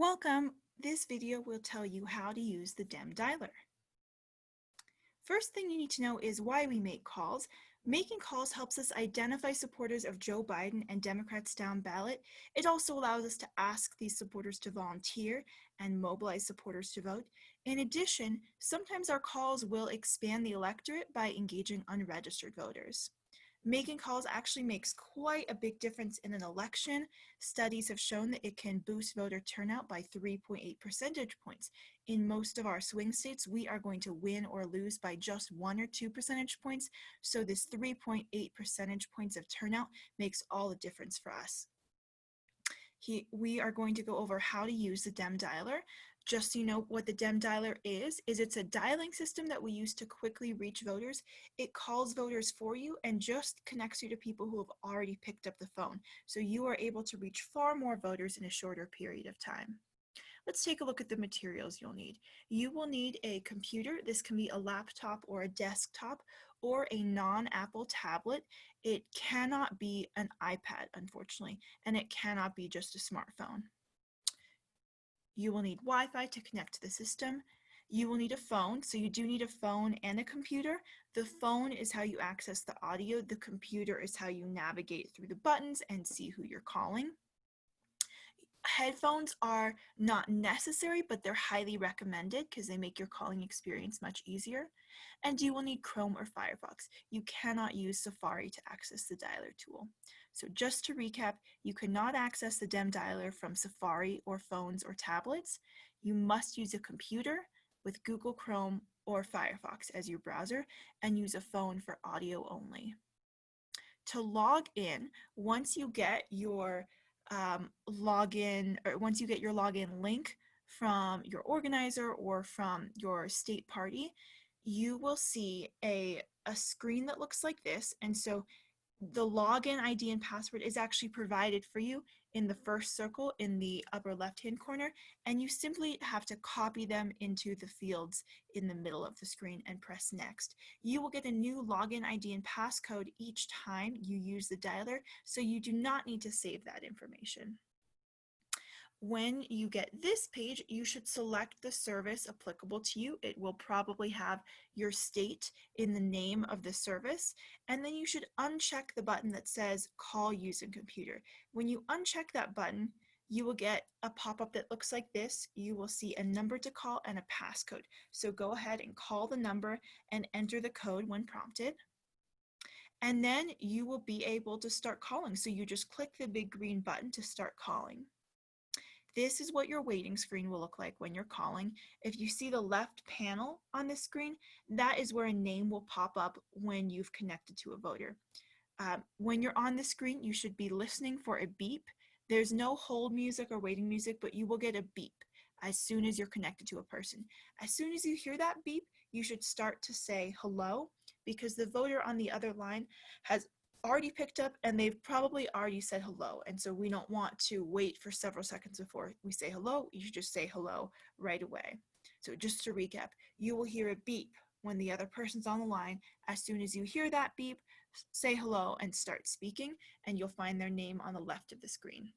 Welcome. This video will tell you how to use the DEM dialer. First thing you need to know is why we make calls. Making calls helps us identify supporters of Joe Biden and Democrats down ballot. It also allows us to ask these supporters to volunteer and mobilize supporters to vote. In addition, sometimes our calls will expand the electorate by engaging unregistered voters. Making calls actually makes quite a big difference in an election. Studies have shown that it can boost voter turnout by 3.8 percentage points. In most of our swing states, we are going to win or lose by just 1 or 2 percentage points. So this 3.8 percentage points of turnout makes all the difference for us. We are going to go over how to use the DEM dialer. Just so you know what the DEM dialer is it's a dialing system that we use to quickly reach voters. It calls voters for you and just connects you to people who have already picked up the phone. So you are able to reach far more voters in a shorter period of time. Let's take a look at the materials you'll need. You will need a computer. This can be a laptop or a desktop or a non-Apple tablet. It cannot be an iPad, unfortunately, and it cannot be just a smartphone. You will need Wi-Fi to connect to the system. You will need a phone, so you do need a phone and a computer. The phone is how you access the audio. The computer is how you navigate through the buttons and see who you're calling. Headphones are not necessary, but they're highly recommended because they make your calling experience much easier. And you will need Chrome or Firefox. You cannot use Safari to access the dialer tool. So just to recap, you cannot access the DEM dialer from Safari or phones or tablets. You must use a computer with Google Chrome or Firefox as your browser and use a phone for audio only. To log in, once you get your login link from your organizer or from your state party, you will see a screen that looks like this. And so the login ID and password is actually provided for you in the first circle in the upper left-hand corner, and you simply have to copy them into the fields in the middle of the screen and press next. You will get a new login ID and passcode each time you use the dialer, so you do not need to save that information. When you get this page, you should select the service applicable to you. It will probably have your state in the name of the service, and then you should uncheck the button that says call using computer. When you uncheck that button, you will get a pop-up that looks like this. You will see a number to call and a passcode. So go ahead and call the number and enter the code when prompted. And then you will be able to start calling. So you just click the big green button to start calling. This is what your waiting screen will look like when you're calling. If you see the left panel on this screen, that is where a name will pop up when you've connected to a voter. When you're on the screen, you should be listening for a beep. There's no hold music or waiting music, but you will get a beep as soon as you're connected to a person. As soon as you hear that beep, you should start to say hello, because the voter on the other line has already picked up and they've probably already said hello. And so we don't want to wait for several seconds before we say hello. You should just say hello right away. So just to recap, you will hear a beep when the other person's on the line. As soon as you hear that beep, say hello and start speaking, and you'll find their name on the left of the screen.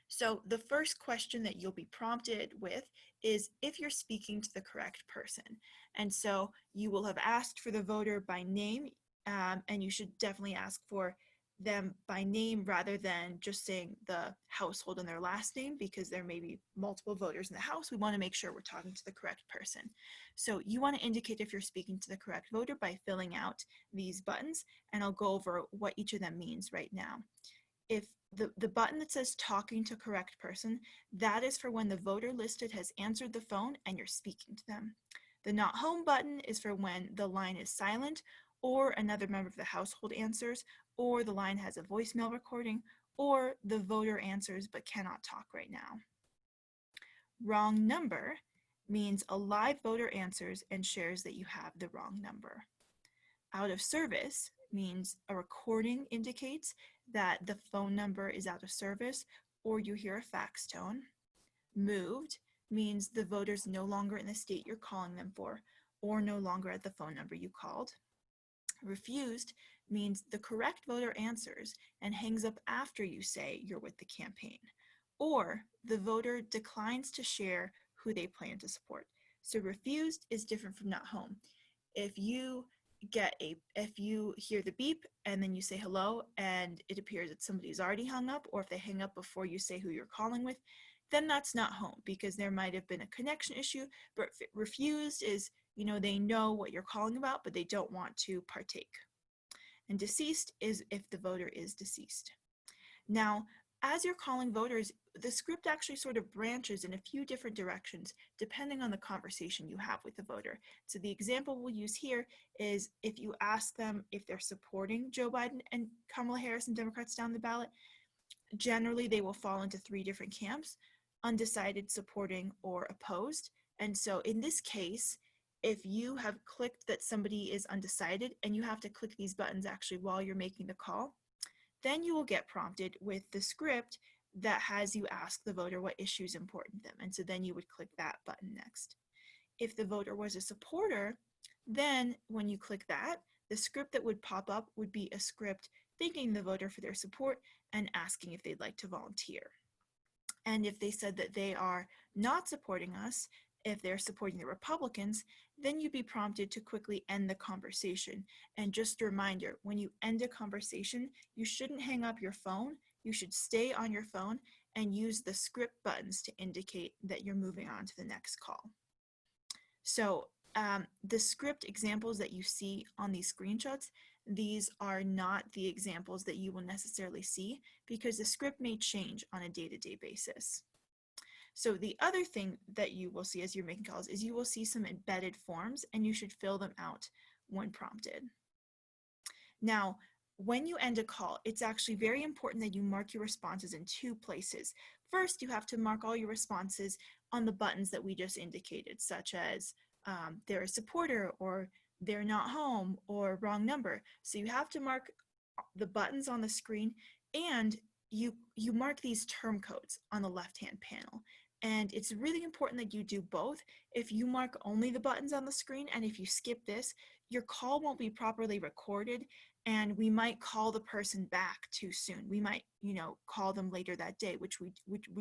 So the first question that you'll be prompted with is if you're speaking to the correct person. And so you will have asked for the voter by name, and you should definitely ask for them by name rather than just saying the household and their last name, because there may be multiple voters in the house. We want to make sure we're talking to the correct person. So you want to indicate if you're speaking to the correct voter by filling out these buttons, and I'll go over what each of them means right now. If the button that says talking to correct person, that is for when the voter listed has answered the phone and you're speaking to them. The not home button is for when the line is silent or another member of the household answers, or the line has a voicemail recording, or the voter answers but cannot talk right now. Wrong number means a live voter answers and shares that you have the wrong number. Out of service means a recording indicates that the phone number is out of service or you hear a fax tone. Moved means the voter's no longer in the state you're calling them for or no longer at the phone number you called. Refused means the correct voter answers and hangs up after you say you're with the campaign. or the voter declines to share who they plan to support. So refused is different from not home. If you hear the beep and then you say hello and it appears that somebody's already hung up, or if they hang up before you say who you're calling with, then that's not home because there might have been a connection issue. But refused is, they know what you're calling about, but they don't want to partake. And deceased is if the voter is deceased. Now, as you're calling voters, the script actually sort of branches in a few different directions depending on the conversation you have with the voter. So the example we'll use here is if you ask them if they're supporting Joe Biden and Kamala Harris and Democrats down the ballot, generally they will fall into three different camps: undecided, supporting, or opposed. And so in this case, if you have clicked that somebody is undecided and you have to click these buttons actually while you're making the call, then you will get prompted with the script that has you ask the voter what issue is important to them. And so then you would click that button next. If the voter was a supporter, then when you click that, the script that would pop up would be a script thanking the voter for their support and asking if they'd like to volunteer. And if they said that they are not supporting us, if they're supporting the Republicans, then you'd be prompted to quickly end the conversation. And just a reminder, when you end a conversation, you shouldn't hang up your phone. You should stay on your phone and use the script buttons to indicate that you're moving on to the next call. So the script examples that you see on these screenshots, these are not the examples that you will necessarily see because the script may change on a day-to-day basis. So the other thing that you will see as you're making calls is you will see some embedded forms, and you should fill them out when prompted. Now, when you end a call, it's actually very important that you mark your responses in two places. First, you have to mark all your responses on the buttons that we just indicated, such as they're a supporter, or they're not home, or wrong number. So you have to mark the buttons on the screen, and you mark these term codes on the left-hand panel. And it's really important that you do both. If you mark only the buttons on the screen, and if you skip this, your call won't be properly recorded, and we might call the person back too soon. We might, call them later that day, which we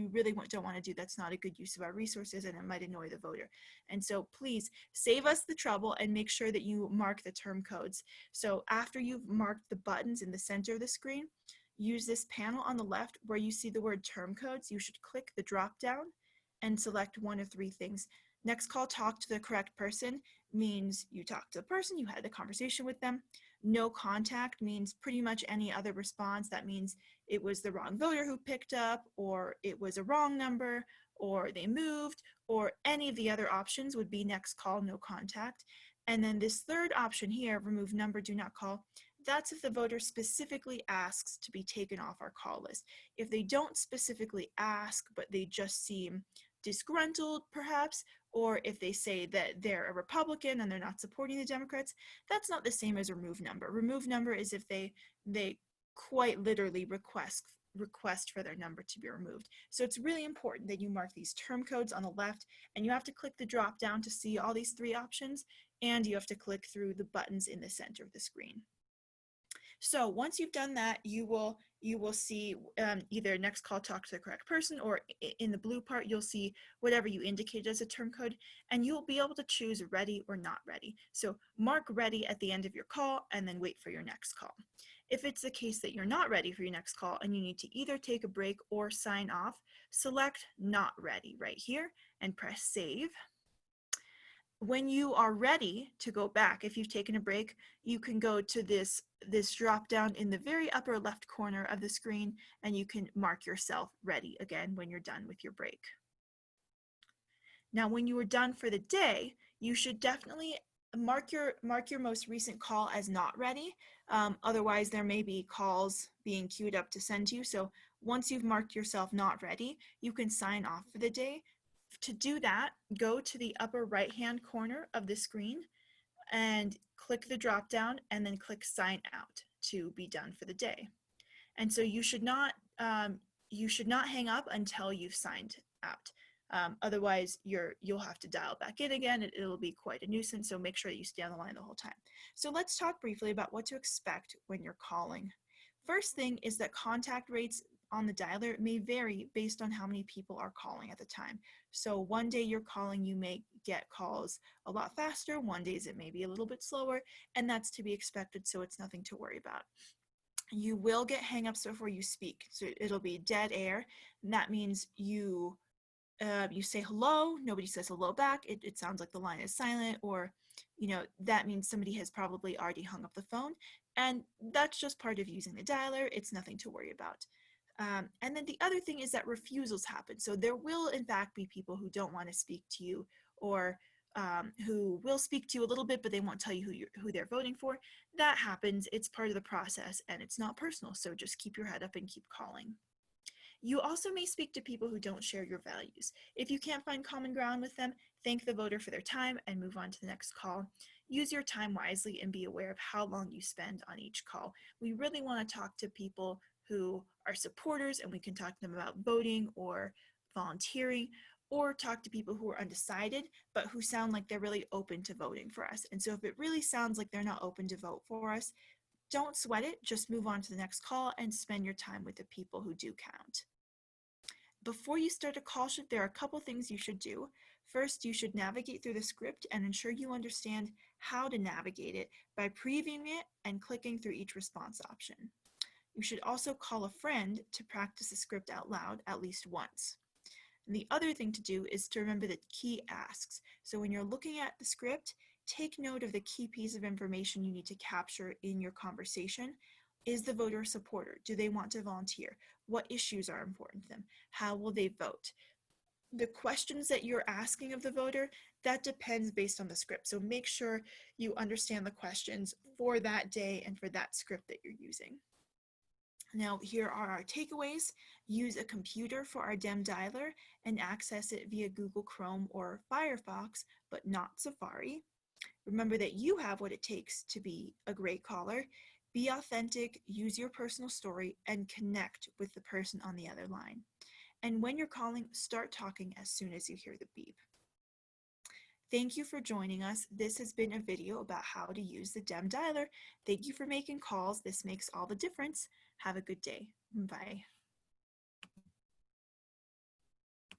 really don't want to do. That's not a good use of our resources, and it might annoy the voter. And so please save us the trouble and make sure that you mark the term codes. So after you've marked the buttons in the center of the screen, use this panel on the left where you see the word term codes. You should click the drop down and select one of three things. Next call, talk to the correct person, means you talk to the person, you had the conversation with them. No contact means pretty much any other response. That means it was the wrong voter who picked up, or it was a wrong number, or they moved, or any of the other options would be next call, no contact. And then this third option here, remove number, do not call, that's if the voter specifically asks to be taken off our call list. If they don't specifically ask, but they just seem disgruntled perhaps, or if they say that they're a Republican and they're not supporting the Democrats, that's not the same as remove number. Remove number is if they quite literally request for their number to be removed. So it's really important that you mark these term codes on the left, and you have to click the drop down to see all these three options, and you have to click through the buttons in the center of the screen. So once you've done that, you will see either next call, talk to the correct person, or in the blue part, you'll see whatever you indicated as a term code, and you'll be able to choose ready or not ready. So mark ready at the end of your call and then wait for your next call. If it's the case that you're not ready for your next call and you need to either take a break or sign off, select not ready right here and press save. When you are ready to go back, if you've taken a break, you can go to this drop down in the very upper left corner of the screen, and you can mark yourself ready again when you're done with your break. Now, when you are done for the day, you should definitely mark your most recent call as not ready. Otherwise, there may be calls being queued up to send you. So once you've marked yourself not ready, you can sign off for the day. To do that, go to the upper right-hand corner of the screen and click the drop down, and then click sign out to be done for the day. And so you should not hang up until you've signed out. Otherwise, you'll have to dial back in again. It'll be quite a nuisance, so make sure that you stay on the line the whole time. So let's talk briefly about what to expect when you're calling. First thing is that contact rates on the dialer may vary based on how many people are calling at the time. So one day you're calling, you may get calls a lot faster. One days it may be a little bit slower, and that's to be expected, so it's nothing to worry about. You will get hangups before you speak. So it'll be dead air. And that means you say hello, nobody says hello back. It sounds like the line is silent, or that means somebody has probably already hung up the phone. And that's just part of using the dialer. It's nothing to worry about. And then the other thing is that refusals happen. So there will, in fact, be people who don't want to speak to you, or who will speak to you a little bit, but they won't tell you who they're voting for. That happens. It's part of the process, and it's not personal. So just keep your head up and keep calling. You also may speak to people who don't share your values. If you can't find common ground with them, thank the voter for their time and move on to the next call. Use your time wisely and be aware of how long you spend on each call. We really want to talk to people who are supporters, and we can talk to them about voting or volunteering, or talk to people who are undecided but who sound like they're really open to voting for us. And so if it really sounds like they're not open to vote for us, don't sweat it. Just move on to the next call and spend your time with the people who do count. Before you start a call shift, there are a couple things you should do. First, you should navigate through the script and ensure you understand how to navigate it by previewing it and clicking through each response option. You should also call a friend to practice the script out loud at least once. And the other thing to do is to remember the key asks. So when you're looking at the script, take note of the key piece of information you need to capture in your conversation. Is the voter a supporter? Do they want to volunteer? What issues are important to them? How will they vote? The questions that you're asking of the voter, that depends based on the script. So make sure you understand the questions for that day and for that script that you're using. Now, here are our takeaways. Use a computer for our DEM dialer and access it via Google Chrome or Firefox, but not Safari. Remember that you have what it takes to be a great caller. Be authentic, use your personal story, and connect with the person on the other line. And when you're calling, start talking as soon as you hear the beep. Thank you for joining us. This has been a video about how to use the DEM dialer. Thank you for making calls. This makes all the difference. Have a good day. Bye.